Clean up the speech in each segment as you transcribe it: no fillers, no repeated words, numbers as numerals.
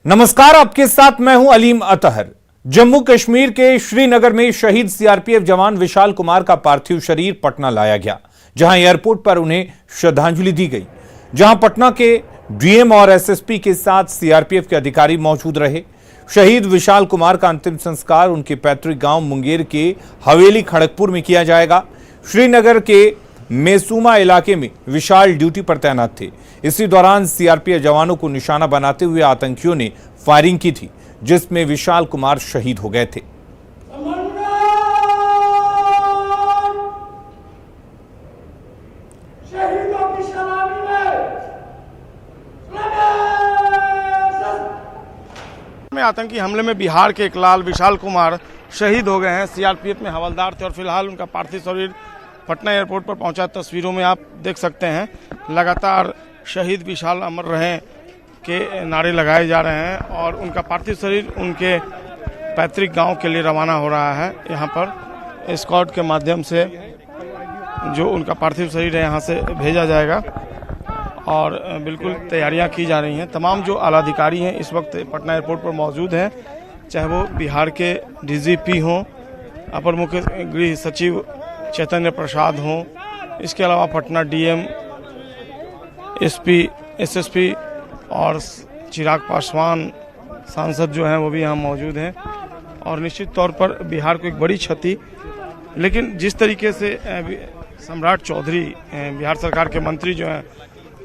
नमस्कार, आपके साथ मैं हूं अलीम अतहर। जम्मू कश्मीर के श्रीनगर में शहीद सीआरपीएफ जवान विशाल कुमार का पार्थिव शरीर पटना लाया गया, जहां एयरपोर्ट पर उन्हें श्रद्धांजलि दी गई। जहां पटना के डीएम और एसएसपी के साथ सीआरपीएफ के अधिकारी मौजूद रहे। शहीद विशाल कुमार का अंतिम संस्कार उनके पैतृक गांव मुंगेर के हवेली खड़गपुर में किया जाएगा। श्रीनगर के मेसूमा इलाके में विशाल ड्यूटी पर तैनात थे। इसी दौरान सीआरपीएफ जवानों को निशाना बनाते हुए आतंकियों ने फायरिंग की थी, जिसमें विशाल कुमार शहीद हो गए थे। आतंकी हमले में बिहार के इकलाल विशाल कुमार शहीद हो गए हैं। सीआरपीएफ में हवलदार थे और फिलहाल उनका पार्थिव शरीर पटना एयरपोर्ट पर पहुंचा। तस्वीरों में आप देख सकते हैं लगातार शहीद विशाल अमर रहे के नारे लगाए जा रहे हैं और उनका पार्थिव शरीर उनके पैतृक गांव के लिए रवाना हो रहा है। यहां पर एस्कॉर्ट के माध्यम से जो उनका पार्थिव शरीर है यहां से भेजा जाएगा और बिल्कुल तैयारियां की जा रही हैं। तमाम जो आलाधिकारी हैं इस वक्त पटना एयरपोर्ट पर मौजूद हैं, चाहे वो बिहार के डीजीपी हों, अपर मुख्य गृह सचिव चैतन्य प्रसाद हों, इसके अलावा पटना डीएम, एसपी, एसएसपी और चिराग पासवान सांसद जो हैं वो भी यहाँ मौजूद हैं। और निश्चित तौर पर बिहार को एक बड़ी क्षति, लेकिन जिस तरीके से सम्राट चौधरी बिहार सरकार के मंत्री जो हैं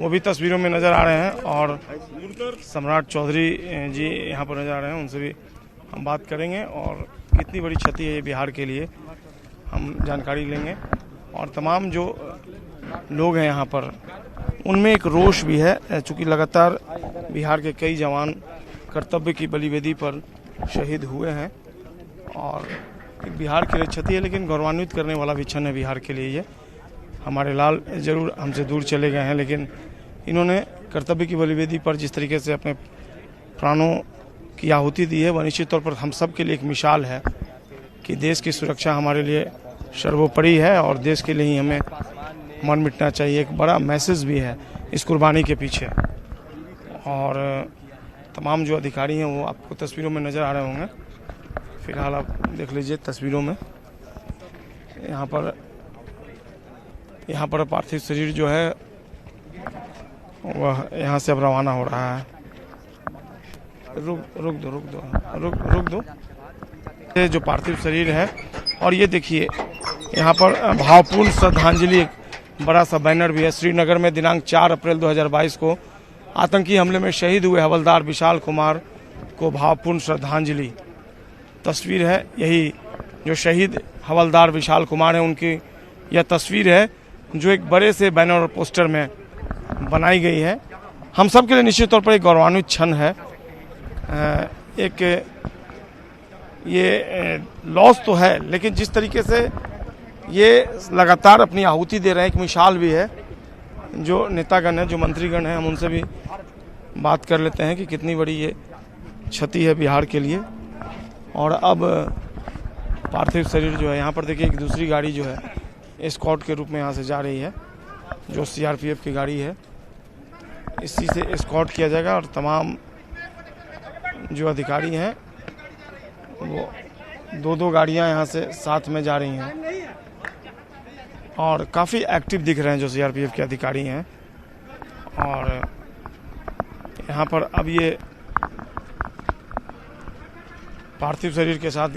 वो भी तस्वीरों में नज़र आ रहे हैं और सम्राट चौधरी जी यहाँ पर नज़र आ रहे हैं, उनसे भी हम बात करेंगे और कितनी बड़ी क्षति है ये बिहार के लिए हम जानकारी लेंगे। और तमाम जो लोग हैं यहाँ पर उनमें एक रोष भी है, चूँकि लगातार बिहार के कई जवान कर्तव्य की बलिवेदी पर शहीद हुए हैं और बिहार के लिए क्षति है, लेकिन गौरवान्वित करने वाला भी क्षण है बिहार के लिए। ये हमारे लाल जरूर हमसे दूर चले गए हैं, लेकिन इन्होंने कर्तव्य की बलिवेदी पर जिस तरीके से अपने प्राणों की आहुति दी है वह निश्चित तौर पर हम सब के लिए एक मिसाल है कि देश की सुरक्षा हमारे लिए सर्वोपरि है और देश के लिए ही हमें मर मिटना चाहिए। एक बड़ा मैसेज भी है इस कुर्बानी के पीछे। और तमाम जो अधिकारी हैं वो आपको तस्वीरों में नज़र आ रहे होंगे। फिलहाल आप देख लीजिए तस्वीरों में यहाँ पर पार्थिव शरीर जो है वह यहाँ से अब रवाना हो रहा है। रुक दो। ये जो पार्थिव शरीर है और ये देखिए यहाँ पर भावपूर्ण श्रद्धांजलि, एक बड़ा सा बैनर भी है। श्रीनगर में दिनांक 4 अप्रैल 2022 को आतंकी हमले में शहीद हुए हवलदार विशाल कुमार को भावपूर्ण श्रद्धांजलि। तस्वीर है यही जो शहीद हवलदार विशाल कुमार है उनकी यह तस्वीर है जो एक बड़े से बैनर और पोस्टर में बनाई गई है। हम सब के लिए निश्चित तौर पर एक गौरवान्वित क्षण है। एक ये लॉस तो है, लेकिन जिस तरीके से ये लगातार अपनी आहुति दे रहे हैं एक मिसाल भी है। जो नेतागण हैं, जो मंत्रीगण हैं, हम उनसे भी बात कर लेते हैं कि कितनी बड़ी ये क्षति है बिहार के लिए। और अब पार्थिव शरीर जो है यहाँ पर देखिए एक दूसरी गाड़ी जो है एस्कॉर्ट के रूप में यहाँ से जा रही है, जो सीआरपीएफ की गाड़ी है, इसी से एस्कॉर्ट किया जाएगा। और तमाम जो अधिकारी हैं वो दो गाड़ियाँ यहाँ से साथ में जा रही हैं और काफ़ी एक्टिव दिख रहे हैं जो सीआरपीएफ के अधिकारी हैं। और यहाँ पर अब ये पार्थिव शरीर के साथ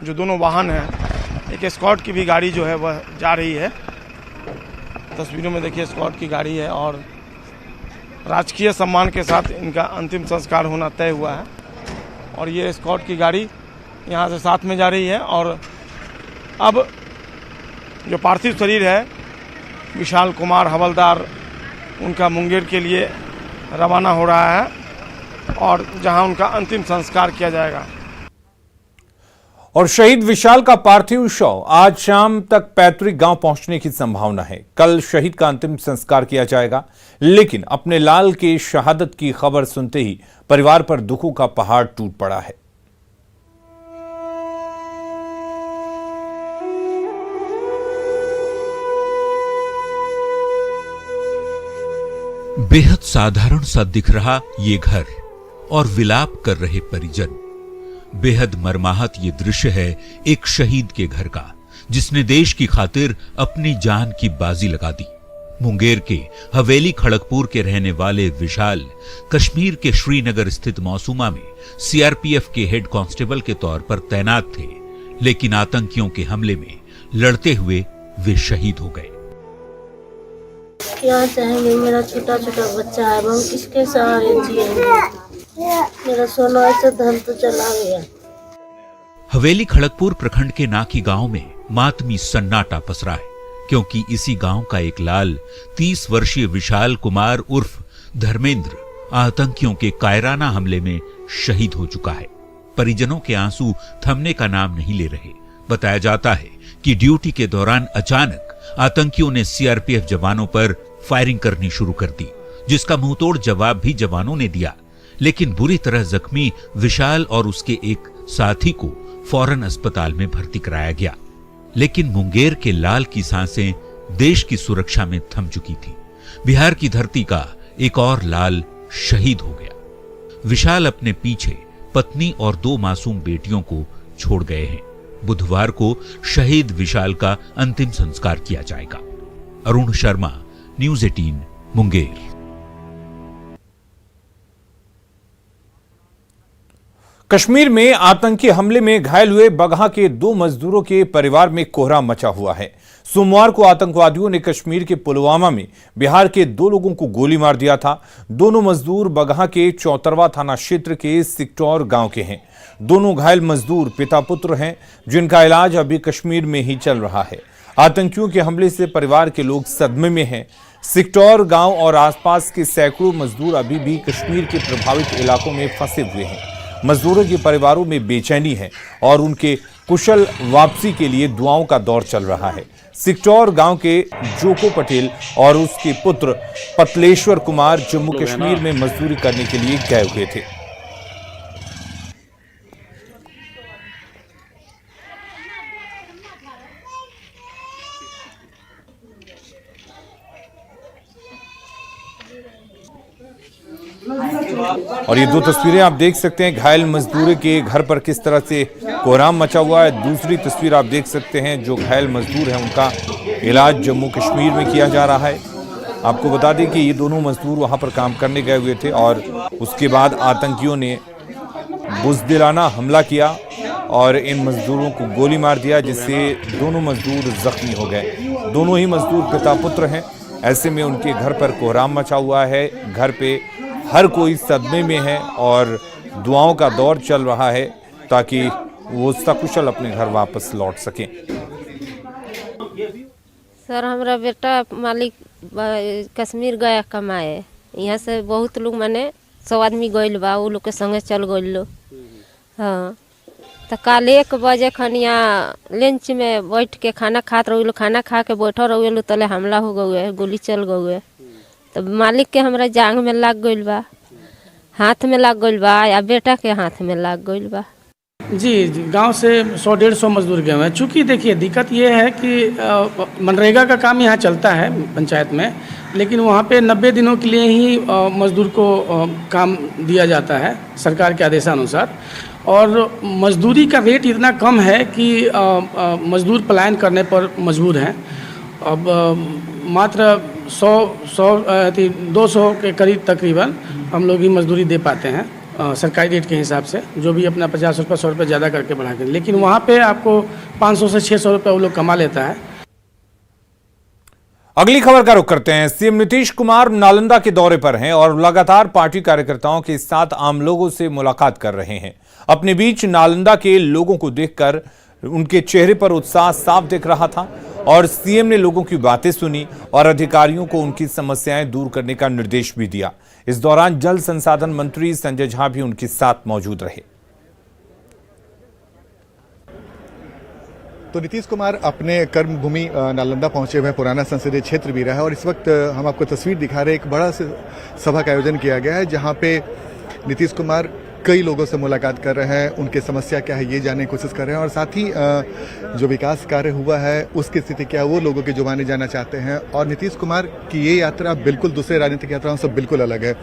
जो दोनों वाहन हैं, एक एस्कॉर्ट की भी गाड़ी जो है वह जा रही है। तस्वीरों में देखिए एस्कॉर्ट की गाड़ी है और राजकीय सम्मान के साथ इनका अंतिम संस्कार होना तय हुआ है। और ये एस्कॉर्ट की गाड़ी यहाँ से साथ में जा रही है और अब जो पार्थिव शरीर है विशाल कुमार हवलदार उनका मुंगेर के लिए रवाना हो रहा है और जहां उनका अंतिम संस्कार किया जाएगा। और शहीद विशाल का पार्थिव शव आज शाम तक पैतृक गांव पहुंचने की संभावना है। कल शहीद का अंतिम संस्कार किया जाएगा, लेकिन अपने लाल के शहादत की खबर सुनते ही परिवार पर दुखों का पहाड़ टूट पड़ा है। बेहद साधारण सा दिख रहा ये घर और विलाप कर रहे परिजन। बेहद मर्माहत ये दृश्य है एक शहीद के घर का, जिसने देश की खातिर अपनी जान की बाजी लगा दी। मुंगेर के हवेली खड़गपुर के रहने वाले विशाल कश्मीर के श्रीनगर स्थित मौसूमा में सीआरपीएफ के हेड कांस्टेबल के तौर पर तैनात थे, लेकिन आतंकियों के हमले में लड़ते हुए वे शहीद हो गए। क्या चाहेंगे? मेरा छोटा छोटा बच्चा है, हम किसके सहारे जिएंगे? मेरा सोना ऐसे धन तो चला गया। हवेली खड़गपुर प्रखंड के नाकी गांव में मातमी सन्नाटा पसरा है, क्योंकि इसी गांव का एक लाल 30 वर्षीय विशाल कुमार उर्फ धर्मेंद्र आतंकियों के कायराना हमले में शहीद हो चुका है। परिजनों के आंसू थमने का नाम नहीं ले रहे। बताया जाता है कि ड्यूटी के दौरान अचानक आतंकियों ने सीआरपीएफ जवानों पर फायरिंग करनी शुरू कर दी, जिसका मुंहतोड़ जवाब भी जवानों ने दिया, लेकिन बुरी तरह जख्मी विशाल और उसके एक साथी को फौरन अस्पताल में भर्ती कराया गया। लेकिन मुंगेर के लाल की सांसें देश की सुरक्षा में थम चुकी थी। बिहार की धरती का एक और लाल शहीद हो गया। विशाल अपने पीछे पत्नी और 2 मासूम बेटियों को छोड़ गए हैं। बुधवार को शहीद विशाल का अंतिम संस्कार किया जाएगा। अरुण शर्मा, न्यूज़ 18 मुंगेर। कश्मीर में आतंकी हमले में घायल हुए बगहा के 2 मजदूरों के परिवार में कोहराम मचा हुआ है। सोमवार को आतंकवादियों ने कश्मीर के पुलवामा में बिहार के 2 लोगों को गोली मार दिया था। दोनों मजदूर बगहा के चौतरवा थाना क्षेत्र के सिकटौर गांव के हैं। दोनों घायल मजदूर पिता पुत्र हैं, जिनका इलाज अभी कश्मीर में ही चल रहा है। आतंकियों के हमले से परिवार के लोग सदमे में हैं। सिकटौर गांव और आसपास के सैकड़ों मजदूर अभी भी कश्मीर के प्रभावित इलाकों में फंसे हुए हैं। मजदूरों के परिवारों में बेचैनी है और उनके कुशल वापसी के लिए दुआओं का दौर चल रहा है। सिकटौर गांव के जोको पटेल और उसके पुत्र पतलेश्वर कुमार जम्मू कश्मीर में मजदूरी करने के लिए गए हुए थे। और ये 2 तस्वीरें आप देख सकते हैं घायल मजदूर के घर पर किस तरह से कोहराम मचा हुआ है। दूसरी तस्वीर आप देख सकते हैं जो घायल मजदूर हैं उनका इलाज जम्मू कश्मीर में किया जा रहा है। आपको बता दें कि ये दोनों मजदूर वहां पर काम करने गए हुए थे और उसके बाद आतंकियों ने बुज़दिलाना हमला किया और इन मजदूरों को गोली मार दिया, जिससे दोनों मजदूर जख्मी हो गए। दोनों ही मजदूर पिता पुत्र हैं। ऐसे में उनके घर पर कोहराम मचा हुआ है। घर पे हर कोई सदमे में है और दुआओं का दौर चल रहा है ताकि वो सकुशल अपने घर वापस लौट सकें। सर, हमारा बेटा मालिक कश्मीर गया कमाए। यहाँ से बहुत लोग माने 100 आदमी गइल बा, वो लोग के संगे चल गइल लो। हाँ, तो कल 1 बजे खनिया लंच में बैठ के खाना खात रहो, खाना खा के बैठल रहो, तले हमला हो गए, गोली चल गए। तो मालिक के हमरा जांग में लग गइल बा, हाथ में लग गइल बा, या बेटा के हाथ में लग गइल बा। जी, गांव से 100-150 मजदूर गए हैं। चूँकि देखिए दिक्कत ये है कि मनरेगा का काम यहाँ चलता है पंचायत में, लेकिन वहाँ पे 90 दिनों के लिए ही मजदूर को काम दिया जाता है सरकार के आदेशानुसार, और मजदूरी का रेट इतना कम है कि मजदूर पलायन करने पर मजबूर हैं। अब मात्र 200 के करीब तकरीबन हम लोग ही मजदूरी दे पाते हैं सरकारी रेट के हिसाब से, जो भी अपना 50 रुपये 100 रुपये ज़्यादा करके बढ़ा के, लेकिन वहाँ पे आपको 500 से 600 रुपये वो लोग कमा लेता है। अगली खबर का रुख करते हैं। सीएम नीतीश कुमार नालंदा के दौरे पर हैं और लगातार पार्टी कार्यकर्ताओं के साथ आम लोगों से मुलाकात कर रहे हैं। अपने बीच नालंदा के लोगों को देखकर उनके चेहरे पर उत्साह साफ दिख रहा था और सीएम ने लोगों की बातें सुनी और अधिकारियों को उनकी समस्याएं दूर करने का निर्देश भी दिया। इस दौरान जल संसाधन मंत्री संजय झा भी उनके साथ मौजूद रहे। तो नीतीश कुमार अपने कर्मभूमि नालंदा पहुंचे हुए, पुराना संसदीय क्षेत्र भी रहा है और इस वक्त हम आपको तस्वीर दिखा रहे हैं। एक बड़ा सभा का आयोजन किया गया है जहां पे नीतीश कुमार कई लोगों से मुलाकात कर रहे हैं, उनकी समस्या क्या है ये जानने की कोशिश कर रहे हैं और साथ ही जो विकास कार्य हुआ है उसकी स्थिति क्या है वो लोगों की जुबानी जानना चाहते हैं। और नीतीश कुमार की ये यात्रा बिल्कुल दूसरे राजनीतिक यात्राओं से बिल्कुल अलग है।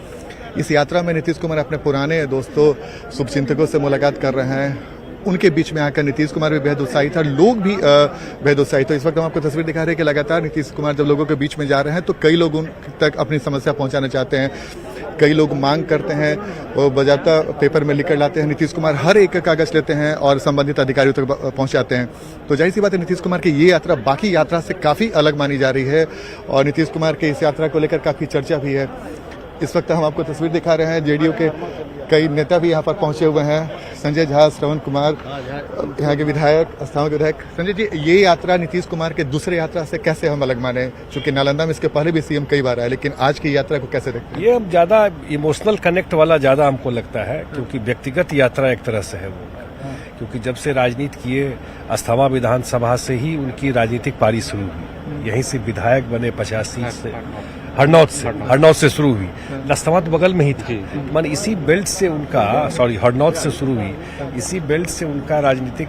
इस यात्रा में नीतीश कुमार अपने पुराने दोस्तों शुभचिंतकों से मुलाकात कर रहे हैं। उनके बीच में आकर नीतीश कुमार भी बेहद उत्साहित था, लोग भी बेहद उत्साहित। तो इस वक्त हम आपको तस्वीर दिखा रहे हैं कि लगातार नीतीश कुमार जब लोगों के बीच में जा रहे हैं तो कई लोग उन तक अपनी समस्या पहुंचाना चाहते हैं, कई लोग मांग करते हैं, वो बजाता पेपर में लिखकर लाते हैं। नीतीश कुमार हर एक कागज लेते हैं और संबंधित अधिकारियों तक पहुंचाते हैं। तो जाहिर सी बात है नीतीश कुमार की ये यात्रा बाकी यात्रा से काफी अलग मानी जा रही है और नीतीश कुमार की इस यात्रा को लेकर काफी चर्चा भी है। इस वक्त हम आपको तस्वीर दिखा रहे हैं, जेडीयू के कई नेता भी यहाँ पर पहुंचे हुए हैं। संजय झा, श्रवण कुमार, यहाँ के विधायक, अस्थाना के विधायक। संजय जी, ये यात्रा नीतीश कुमार के दूसरे यात्रा से कैसे हम अलग माने? चूंकि नालंदा में इसके पहले भी सीएम कई बार आए, लेकिन आज की यात्रा को कैसे देखते हैं? ये अब ज्यादा इमोशनल कनेक्ट वाला ज्यादा हमको लगता है, क्योंकि व्यक्तिगत यात्रा एक तरह से है वो, क्योंकि जब से राजनीति किए अस्थाना विधानसभा से ही उनकी राजनीतिक पारी शुरू हुई। यहीं से विधायक बने 85 से, हरनौत से शुरू हुई। अस्थाना तो बगल में ही थी, मन इसी बेल्ट से उनका हरनौत से शुरू हुई। इसी बेल्ट से उनका राजनीतिक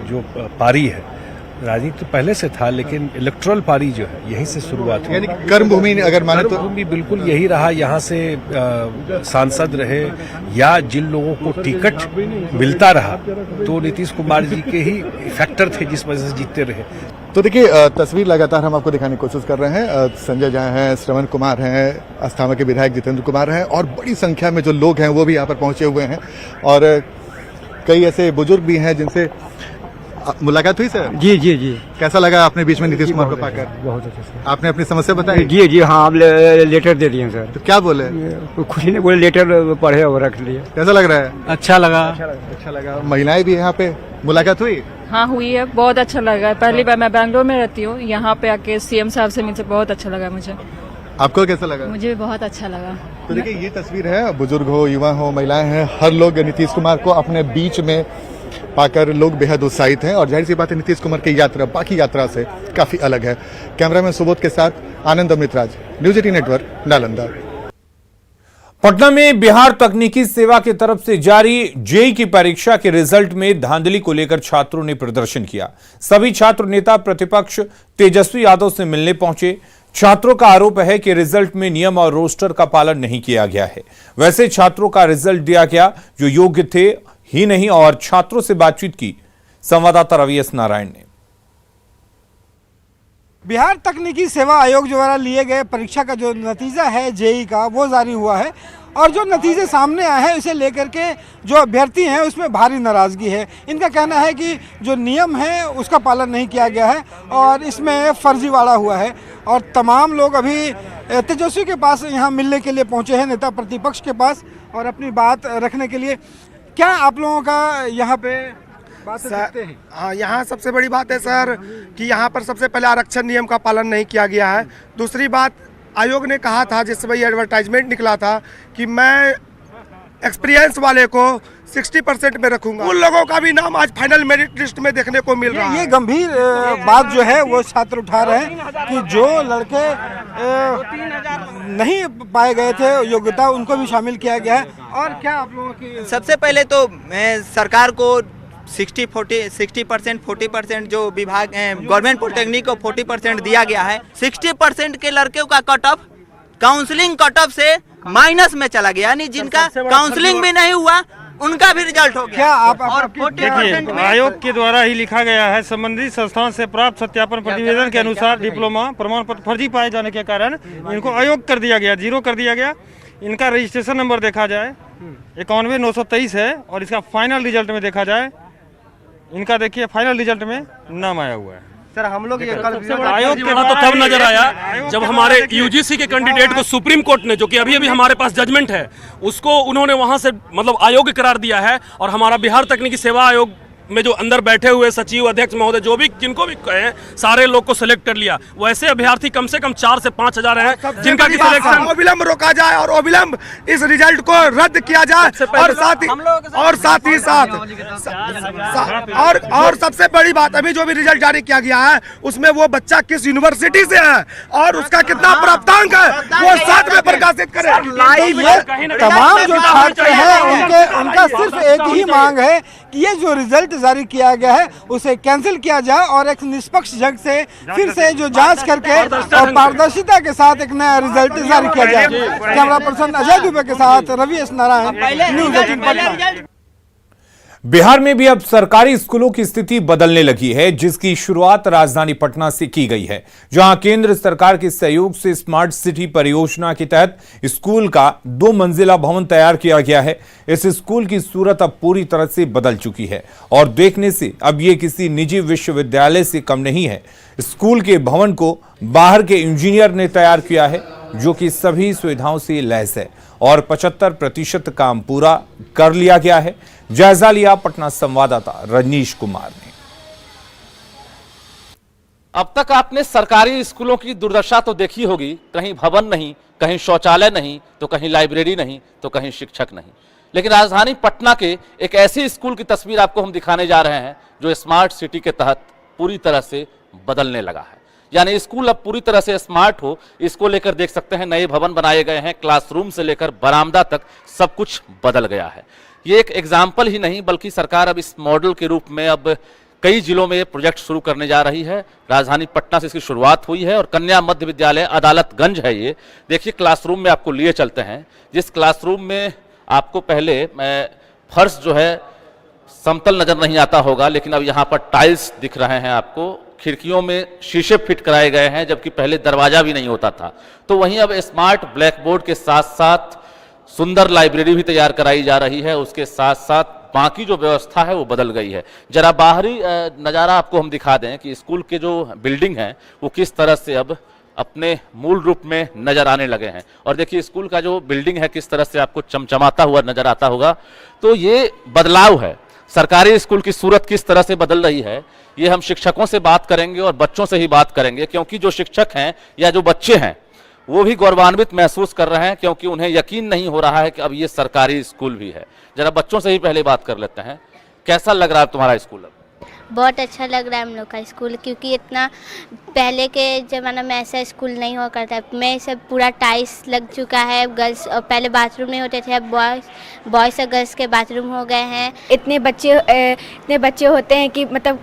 जो पारी है, राजनीति तो पहले से था, लेकिन इलेक्ट्रल पारी जो है यहीं से शुरुआत हुई। यानी कर्मभूमि अगर माने तो कर्मभूमि बिल्कुल यही रहा। यहाँ से सांसद रहे या जिन लोगों को टिकट मिलता रहा तो नीतीश कुमार जी के ही फैक्टर थे जिस वजह से जीतते रहे। तो देखिए, तस्वीर लगातार हम आपको दिखाने की कोशिश कर रहे हैं। संजय झा हैं, श्रवण कुमार हैं, अस्थाना के विधायक जितेंद्र कुमार हैं और बड़ी संख्या में जो लोग हैं वो भी यहाँ पर पहुंचे हुए हैं और कई ऐसे बुजुर्ग भी हैं जिनसे मुलाकात हुई। सर जी जी जी, कैसा लगा आपने बीच में नीतीश कुमार को पाकर? बहुत अच्छा सर। आपने अपनी समस्या बताई? जी जी हाँ, आप लेटर दे दिए सर। तो क्या बोले? कुछ नहीं बोले, लेटर पढ़े और रख लिए। कैसा लग रहा है? अच्छा लगा। अच्छा लगा। महिलाएं भी यहाँ पे मुलाकात हुई? हाँ हुई है, बहुत अच्छा लगा। पहली बार मैं बैंगलोर में रहती हूँ, यहाँ पे आके सीएम साहब से मिलकर बहुत अच्छा लगा मुझे। आपको कैसा लगा? मुझे भी बहुत अच्छा लगा। तो देखिए, ये तस्वीर है, बुजुर्ग हो, युवा हो, महिलाएं हैं, हर लोग नीतीश कुमार को अपने बीच में पाकर लोग बेहद उत्साहित हैं और जाहिर सी बात है नीतीश कुमार की यात्रा बाकी यात्रा से काफी अलग है। कैमरामैन सुबोध के साथ आनंद अमृतराज, न्यूज 18 नेटवर्क, नालंदा। पटना में बिहार तकनीकी सेवा की तरफ से जारी जेईई की परीक्षा के रिजल्ट में धांधली को लेकर छात्रों ने प्रदर्शन किया। सभी छात्र नेता प्रतिपक्ष तेजस्वी यादव से मिलने पहुंचे। छात्रों का आरोप है कि रिजल्ट में नियम और रोस्टर का पालन नहीं किया गया है। वैसे छात्रों का रिजल्ट दिया गया जो योग्य थे ही नहीं। और छात्रों से बातचीत की संवाददाता रवि एस नारायण ने। बिहार तकनीकी सेवा आयोग द्वारा लिए गए परीक्षा का जो नतीजा है जेईई का, वो जारी हुआ है और जो नतीजे सामने आए हैं उसे लेकर के जो अभ्यर्थी हैं उसमें भारी नाराज़गी है। इनका कहना है कि जो नियम है उसका पालन नहीं किया गया है और इसमें फर्जीवाड़ा हुआ है। और तमाम लोग अभी तेजस्वी के पास यहाँ मिलने के लिए पहुँचे हैं, नेता प्रतिपक्ष के पास, और अपनी बात रखने के लिए। क्या आप लोगों का यहाँ पे बात करते हैं? हाँ, यहाँ सबसे बड़ी बात है सर कि यहाँ पर सबसे पहले आरक्षण नियम का पालन नहीं किया गया है। दूसरी बात, आयोग ने कहा था जिस समय एडवर्टाइजमेंट निकला था कि मैं एक्सपीरियंस वाले को 60% में रखूंगा, उन लोगों का भी नाम आज फाइनल मेरिट लिस्ट में देखने को मिल रहा है। ये गंभीर बात जो है वो छात्र उठा रहे हैं कि जो लड़के नहीं पाए गए थे योग्यता, उनको भी शामिल किया गया है। और क्या आप लोगों की? सबसे पहले तो सरकार को 60% 40% जो विभाग गवर्नमेंट पॉलिटेक्निक को 40% दिया गया है। 60% के लड़कों का cut off counselling cut off से माइनस में चला गया, यानी जिनका काउंसलिंग भी नहीं हुआ उनका भी रिजल्ट हो गया। क्या आप और 40% में आयोग के द्वारा ही लिखा गया है, संबंधित संस्थान से प्राप्त सत्यापन प्रतिवेदन के अनुसार डिप्लोमा प्रमाण पत्र फर्जी पाए जाने के कारण इनको अयोग्य कर दिया गया, 0 कर दिया गया। इनका रजिस्ट्रेशन नंबर देखा जाए 91,923 है और इसका फाइनल रिजल्ट में देखा जाए, इनका देखिए फाइनल रिजल्ट में नाम आया हुआ है। सर हम लोग ये आयोग के तो तब नजर आया जब हमारे यूजीसी के कैंडिडेट को सुप्रीम कोर्ट ने, जो कि अभी हमारे पास जजमेंट है, उसको उन्होंने वहां से मतलब अयोग्य करार दिया है। और हमारा बिहार तकनीकी सेवा आयोग में जो अंदर बैठे हुए सचिव, अध्यक्ष महोदय, जो भी जिनको भी कहे, सारे लोग को सिलेक्ट कर लिया। वैसे अभ्यर्थी कम से कम 4 से 5 हजार हैं जिनका की सिलेक्शन अविलंब रोका जाए और अविलंब इस रिजल्ट को रद्द किया जाए। और साथ ही सबसे बड़ी बात, अभी जो भी रिजल्ट जारी किया गया है उसमें वो बच्चा किस यूनिवर्सिटी से है और उसका कितना प्राप्तांक है वो साथ में प्रकाशित करें। तमाम जो छात्र हैं उनका सिर्फ एक ही मांग है कि ये जो रिजल्ट जारी किया गया है उसे कैंसिल किया जाए और एक निष्पक्ष ढंग से फिर से जो जांच करके और पारदर्शिता के साथ एक नया रिजल्ट जारी किया जाए। कैमरा पर्सन अजय दुबे के साथ रवि एस नारायण, न्यूज़ 18 पटना। बिहार में भी अब सरकारी स्कूलों की स्थिति बदलने लगी है, जिसकी शुरुआत राजधानी पटना से की गई है, जहां केंद्र सरकार के सहयोग से स्मार्ट सिटी परियोजना के तहत स्कूल का 2 मंजिला भवन तैयार किया गया है। इस स्कूल की सूरत अब पूरी तरह से बदल चुकी है और देखने से अब ये किसी निजी विश्वविद्यालय से कम नहीं है। स्कूल के भवन को बाहर के इंजीनियर ने तैयार किया है, जो कि सभी सुविधाओं से लैस है और 75% काम पूरा कर लिया गया है। जायजा लिया पटना संवाददाता रजनीश कुमार ने। अब तक आपने सरकारी स्कूलों की दुर्दशा तो देखी होगी, कहीं भवन नहीं, कहीं शौचालय नहीं, तो कहीं लाइब्रेरी नहीं, तो कहीं शिक्षक नहीं। लेकिन राजधानी पटना के एक ऐसे स्कूल की तस्वीर आपको हम दिखाने जा रहे हैं जो स्मार्ट सिटी के तहत पूरी तरह से बदलने लगा है। यानी स्कूल अब पूरी तरह से स्मार्ट हो, इसको लेकर देख सकते हैं नए भवन बनाए गए हैं, क्लासरूम से लेकर बरामदा तक सब कुछ बदल गया है। ये एक एग्जाम्पल ही नहीं बल्कि सरकार अब इस मॉडल के रूप में अब कई जिलों में ये प्रोजेक्ट शुरू करने जा रही है। राजधानी पटना से इसकी शुरुआत हुई है और कन्या मध्य विद्यालय अदालतगंज है ये। देखिए क्लासरूम में आपको लिए चलते हैं, जिस क्लासरूम में आपको पहले फर्श जो है समतल नजर नहीं आता होगा, लेकिन अब यहाँ पर टाइल्स दिख रहे हैं आपको। खिड़कियों में शीशे फिट कराए गए हैं, जबकि पहले दरवाजा भी नहीं होता था। तो वहीं अब स्मार्ट ब्लैक बोर्ड के साथ साथ सुंदर लाइब्रेरी भी तैयार कराई जा रही है। उसके साथ साथ बाकी जो व्यवस्था है वो बदल गई है। जरा बाहरी नज़ारा आपको हम दिखा दें कि स्कूल के जो बिल्डिंग हैं वो किस तरह से अब अपने मूल रूप में नजर आने लगे हैं। और देखिए स्कूल का जो बिल्डिंग है किस तरह से आपको चमचमाता हुआ नजर आता होगा। तो ये बदलाव है, सरकारी स्कूल की सूरत किस तरह से बदल रही है, ये हम शिक्षकों से बात करेंगे और बच्चों से ही बात करेंगे, क्योंकि जो शिक्षक हैं या जो बच्चे हैं वो भी गौरवान्वित महसूस कर रहे हैं, क्योंकि उन्हें यकीन नहीं हो रहा है कि अब ये सरकारी स्कूल भी है। जरा बच्चों से ही पहले बात कर लेते हैं, कैसा लग रहा है तुम्हारा स्कूल अब? बहुत अच्छा लग रहा है हम लोग का स्कूल, क्योंकि इतना पहले के ज़माना में ऐसा स्कूल नहीं हुआ करता है। में सब पूरा टाइल्स लग चुका है, गर्ल्स और पहले बाथरूम नहीं होते थे, अब बॉयज़ और गर्ल्स के बाथरूम हो गए हैं। इतने बच्चे होते हैं कि मतलब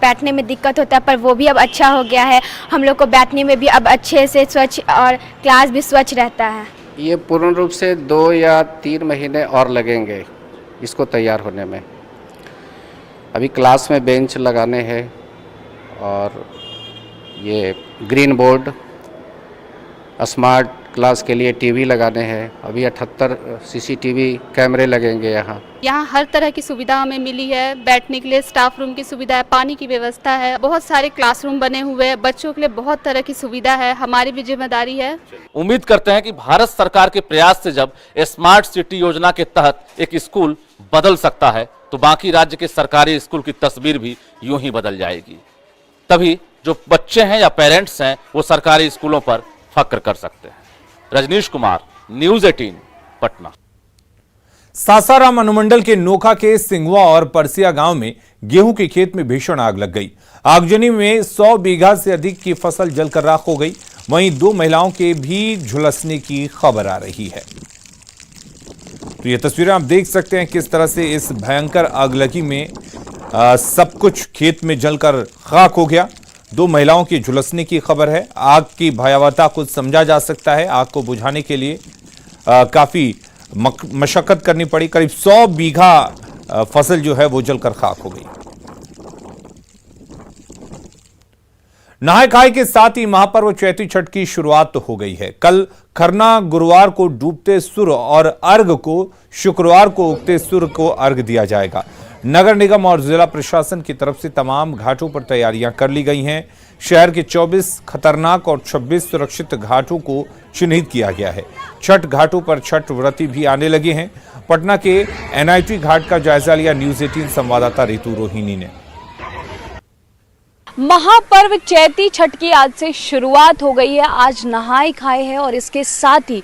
बैठने में दिक्कत होता है, पर वो भी अब अच्छा हो गया है। हम लोग को बैठने में भी अब अच्छे से स्वच्छ और क्लास भी स्वच्छ रहता है। ये पूर्ण रूप से 2 या 3 महीने और लगेंगे इसको तैयार होने में। अभी क्लास में बेंच लगाने हैं और ये ग्रीन बोर्ड, स्मार्ट क्लास के लिए टीवी लगाने हैं। अभी 78 CCTV कैमरे लगेंगे यहाँ। यहाँ हर तरह की सुविधा हमें मिली है, बैठने के लिए स्टाफ रूम की सुविधा है, पानी की व्यवस्था है, बहुत सारे क्लासरूम बने हुए हैं, बच्चों के लिए बहुत तरह की सुविधा है। हमारी भी जिम्मेदारी है। उम्मीद करते हैं कि भारत सरकार के प्रयास से जब स्मार्ट सिटी योजना के तहत एक स्कूल बदल सकता है तो बाकी राज्य के सरकारी स्कूल की तस्वीर भी यूं ही बदल जाएगी। तभी जो बच्चे हैं या पेरेंट्स हैं वो सरकारी स्कूलों पर फक्र कर सकते हैं। रजनीश कुमार, न्यूज़ 18 पटना। सासाराम अनुमंडल के नोखा के सिंगवा और परसिया गांव में गेहूं के खेत में भीषण आग लग गई। आगजनी में 100 बीघा से अधिक की फसल जलकर राख हो गई। वहीं 2 महिलाओं के भी झुलसने की खबर आ रही है। तो ये तस्वीरें आप देख सकते हैं किस तरह से इस भयंकर आगलगी में सब कुछ खेत में जलकर खाक हो गया। 2 महिलाओं की झुलसने की खबर है। आग की भयावहता को समझा जा सकता है। आग को बुझाने के लिए काफी मशक्कत करनी पड़ी। करीब 100 बीघा फसल जो है वो जलकर खाक हो गई। नहाय खाए के साथ ही महापर्व चैती छठ की शुरुआत तो हो गई है। कल खरना गुरुवार को डूबते सूर्य और अर्घ को शुक्रवार को उगते सूर्य को अर्घ दिया जाएगा। नगर निगम और जिला प्रशासन की तरफ से तमाम घाटों पर तैयारियां कर ली गई हैं। शहर के 24 खतरनाक और 26 सुरक्षित घाटों को चिन्हित किया गया है। छठ घाटों पर छठ व्रती भी आने लगे हैं। पटना के NIT घाट का जायजा लिया न्यूज़ 18 संवाददाता रितु रोहिणी ने। महापर्व चैती छठ की आज से शुरुआत हो गई है। आज नहाय खाए है और इसके साथ ही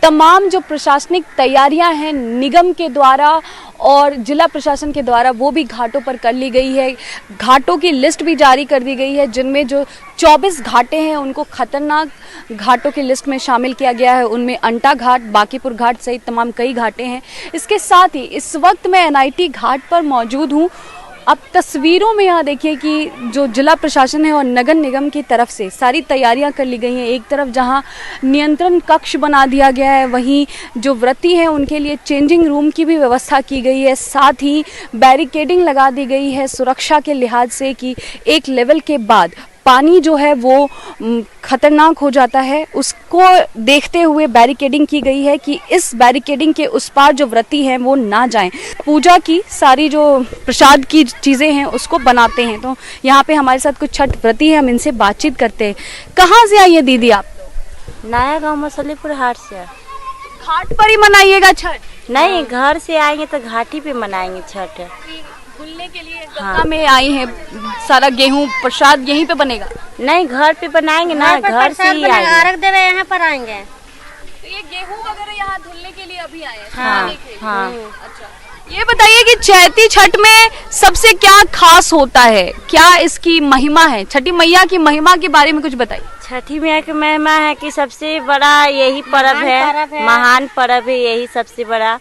तमाम जो प्रशासनिक तैयारियां हैं निगम के द्वारा और जिला प्रशासन के द्वारा वो भी घाटों पर कर ली गई है। घाटों की लिस्ट भी जारी कर दी गई है, जिनमें जो 24 घाटें हैं उनको खतरनाक घाटों की लिस्ट में शामिल किया गया है। उनमें अंटा घाट, बांकीपुर घाट सहित तमाम कई घाटें हैं। इसके साथ ही इस वक्त मैं NIT घाट पर मौजूद हूँ। अब तस्वीरों में यहाँ देखिए कि जो जिला प्रशासन है और नगर निगम की तरफ से सारी तैयारियां कर ली गई हैं। एक तरफ जहाँ नियंत्रण कक्ष बना दिया गया है, वहीं जो व्रती हैं उनके लिए चेंजिंग रूम की भी व्यवस्था की गई है। साथ ही बैरिकेडिंग लगा दी गई है सुरक्षा के लिहाज से कि एक लेवल के बाद पानी जो है वो खतरनाक हो जाता है, उसको देखते हुए बैरिकेडिंग की गई है कि इस बैरिकेडिंग के उस पार जो व्रती हैं वो ना जाएं। पूजा की सारी जो प्रसाद की चीज़ें हैं उसको बनाते हैं। तो यहाँ पे हमारे साथ कुछ छठ व्रती हैं, हम इनसे बातचीत करते हैं। कहाँ से आई है दीदी आप? नया गांव मसलीपुर हाट से। घाट पर ही मनाइएगा छठ? नहीं, घर से आएंगे तो घाटी पे मनाएंगे छठ। घुलने के लिए गंगा में आई हैं, सारा गेहूं प्रसाद यहीं पे बनेगा? नहीं, घर पे बनाएंगे ना, घर से ही आएंगे। अर्घ देवे यहाँ पर आएंगे। तो ये गेहूं वगैरह यहाँ धुलने के लिए अभी आए हैं? हाँ। अच्छा, ये बताइए कि चैती छठ में सबसे क्या खास होता है, क्या इसकी महिमा है? छठी मैया की महिमा के बारे में कुछ बताइए। छठी मैया की महिमा है कि सबसे बड़ा यही पर्व है, महान पर्व है यही सबसे बड़ा।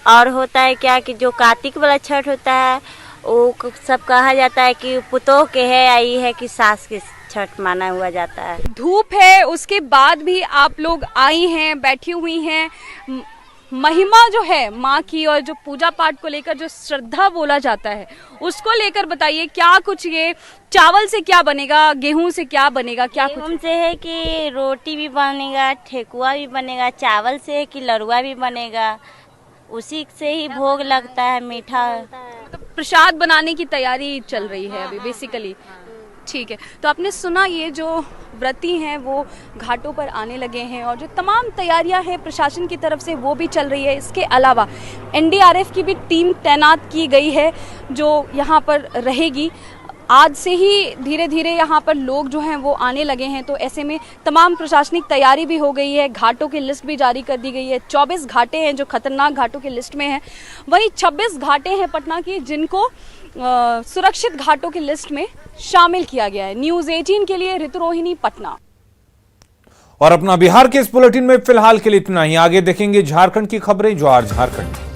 और होता है क्या कि जो कार्तिक वाला छठ होता है वो सब कहा जाता है कि पुतोह के है, आई है कि सास के छठ माना हुआ जाता है। धूप है, उसके बाद भी आप लोग आई हैं, बैठी हुई हैं। महिमा जो है माँ की और जो पूजा पाठ को लेकर जो श्रद्धा बोला जाता है उसको लेकर बताइए। क्या कुछ ये चावल से क्या बनेगा, गेहूं से क्या बनेगा, क्या कुछ? गेहूं से है कि रोटी भी बनेगा, ठेकुआ भी बनेगा, चावल से है कि लड़ुआ भी बनेगा, उसी से ही भोग लगता है, मीठा। तो प्रसाद बनाने की तैयारी चल रही है अभी बेसिकली। ठीक है, तो आपने सुना ये जो व्रती हैं वो घाटों पर आने लगे हैं और जो तमाम तैयारियां हैं प्रशासन की तरफ से वो भी चल रही है। इसके अलावा NDRF की भी टीम तैनात की गई है जो यहाँ पर रहेगी। आज से ही धीरे धीरे यहाँ पर लोग जो हैं वो आने लगे हैं, तो ऐसे में तमाम प्रशासनिक तैयारी भी हो गई है। घाटों की लिस्ट भी जारी कर दी गई है। 24 घाटें हैं जो खतरनाक घाटों की लिस्ट में हैं, वहीं 26 घाटें हैं पटना की जिनको सुरक्षित घाटों की लिस्ट में शामिल किया गया है। न्यूज़ 18 के लिए ऋतु रोहिणी, पटना। और अपना बिहार के इस बुलेटिन में फिलहाल के लिए इतना ही। आगे देखेंगे झारखंड की खबरें। ज्वार झारखंड।